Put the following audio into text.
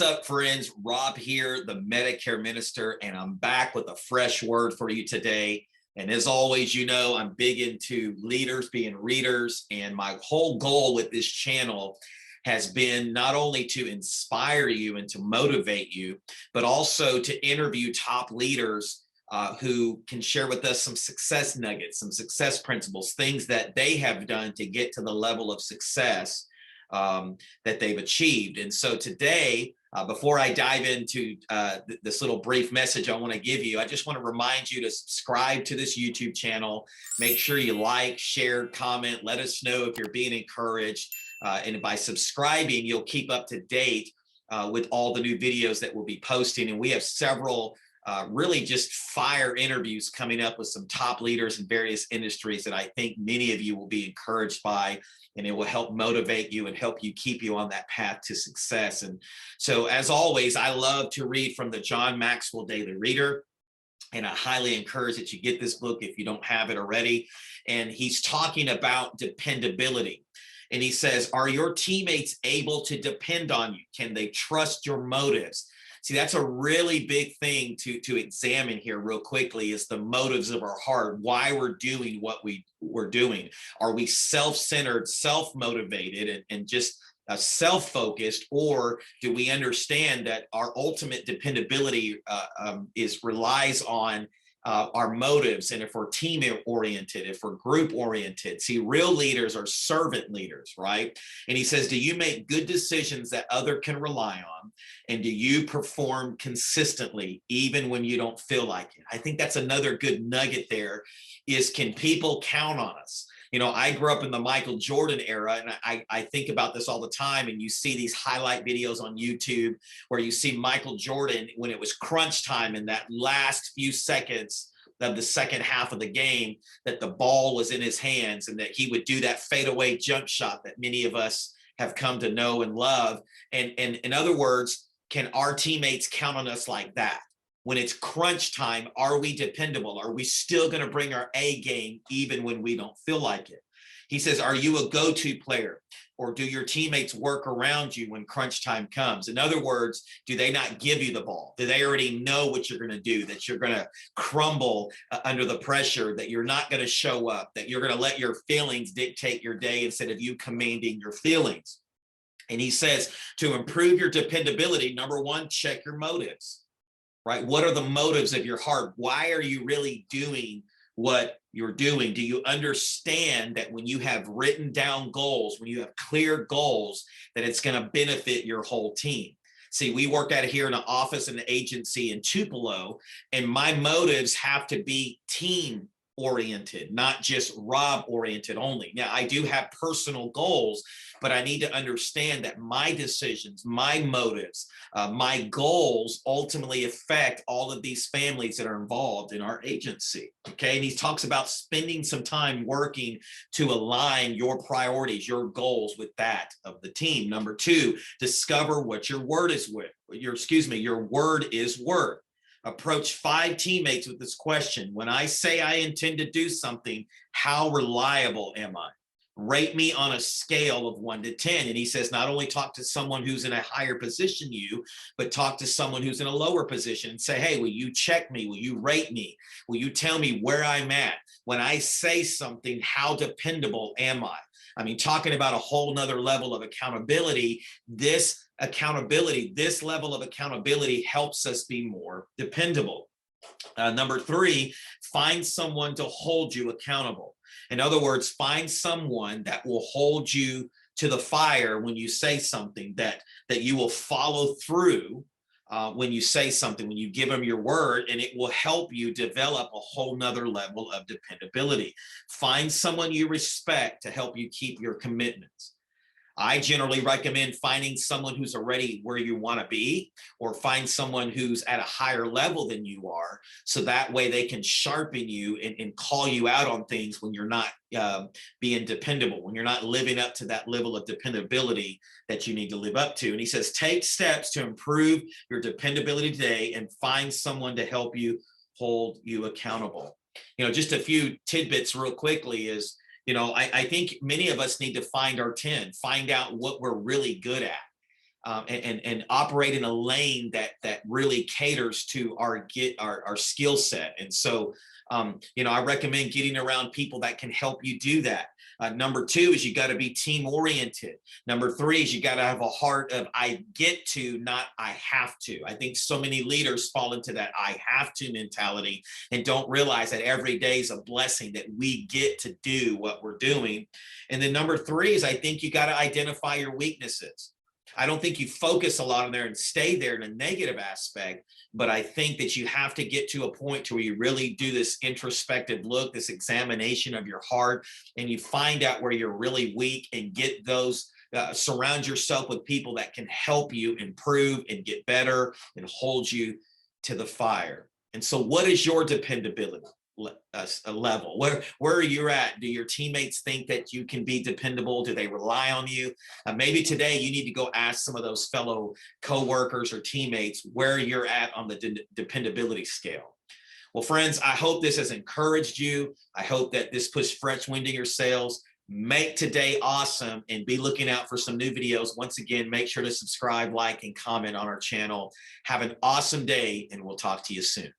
What's up, friends? Rob here, the Medicare minister, and I'm back with a fresh word for you today. And as always, you know, I'm big into leaders being readers, and my whole goal with this channel has been not only to inspire you and to motivate you, but also to interview top leaders who can share with us some success nuggets, some success principles, things that they have done to get to the level of success that they've achieved. And so today, before I dive into this little brief message I want to give you, I just want to remind you to subscribe to this YouTube channel. Make sure you like, share, comment, let us know if you're being encouraged. And by subscribing, you'll keep up to date with all the new videos that we'll be posting. And we have several really just fire interviews coming up with some top leaders in various industries that I think many of you will be encouraged by, and it will help motivate you and help you keep you on that path to success. And so, as always, I love to read from the John Maxwell Daily Reader, and I highly encourage that you get this book if you don't have it already. And he's talking about dependability. And he says, are your teammates able to depend on you? Can they trust your motives? See, that's a really big thing to examine here real quickly, is the motives of our heart, why we're doing what we're doing. Are we self-centered, self-motivated, and just self-focused, or do we understand that our ultimate dependability relies on our motives, and if we're team oriented, if we're group oriented? See, real leaders are servant leaders, right? And he says, do you make good decisions that other can rely on? And do you perform consistently even when you don't feel like it? I think that's another good nugget there, is can people count on us? You know, I grew up in the Michael Jordan era, and I think about this all the time. And you see these highlight videos on YouTube where you see Michael Jordan when it was crunch time in that last few seconds of the second half of the game, that the ball was in his hands and that he would do that fadeaway jump shot that many of us have come to know and love. And in other words, can our teammates count on us like that? When it's crunch time, are we dependable? Are we still going to bring our A game even when we don't feel like it? He says, are you a go-to player, or do your teammates work around you when crunch time comes? In other words, do they not give you the ball? Do they already know what you're going to do, that you're going to crumble under the pressure, that you're not going to show up, that you're going to let your feelings dictate your day instead of you commanding your feelings? And he says, to improve your dependability, number one, check your motives. Right? What are the motives of your heart? Why are you really doing what you're doing? Do you understand that when you have written down goals, when you have clear goals, that it's going to benefit your whole team? See, we work out here in an office and an agency in Tupelo, and my motives have to be team oriented, not just Rob oriented only. Now, I do have personal goals, but I need to understand that my decisions, my motives, my goals ultimately affect all of these families that are involved in our agency. Okay. And he talks about spending some time working to align your priorities, your goals with that of the team. Number two, discover what your word is your word is worth. Approach 5 teammates with this question. When I say I intend to do something, how reliable am I? Rate me on a scale of 1 to 10. And he says, not only talk to someone who's in a higher position than you, but talk to someone who's in a lower position and say, hey, will you check me? Will you rate me? Will you tell me where I'm at? When I say something, how dependable am I? I mean, talking about a whole nother level of accountability, this level of accountability helps us be more dependable. Number 3, find someone to hold you accountable. In other words, find someone that will hold you to the fire when you say something, that you will follow through when you say something, when you give them your word, and it will help you develop a whole nother level of dependability. Find someone you respect to help you keep your commitments. I generally recommend finding someone who's already where you want to be, or find someone who's at a higher level than you are, so that way they can sharpen you and call you out on things when you're not being dependable, when you're not living up to that level of dependability that you need to live up to. And he says, take steps to improve your dependability today and find someone to help you hold you accountable. You know, just a few tidbits real quickly is, you know, I think many of us need to find our 10, find out what we're really good at. and operate in a lane that really caters to our skill set. And so, I recommend getting around people that can help you do that. Number two is you got to be team oriented. Number three is you got to have a heart of I get to, not I have to. I think so many leaders fall into that I have to mentality and don't realize that every day is a blessing that we get to do what we're doing. And then number three is I think you got to identify your weaknesses. I don't think you focus a lot on there and stay there in a negative aspect, but I think that you have to get to a point to where you really do this introspective look, this examination of your heart, and you find out where you're really weak and get those, surround yourself with people that can help you improve and get better and hold you to the fire. And so what is your dependability level? Where are you at? Do your teammates think that you can be dependable? Do they rely on you? Maybe today you need to go ask some of those fellow coworkers or teammates where you're at on the dependability scale. Well, friends, I hope this has encouraged you. I hope that this puts fresh wind in your sails. Make today awesome and be looking out for some new videos. Once again, make sure to subscribe, like, and comment on our channel. Have an awesome day, and we'll talk to you soon.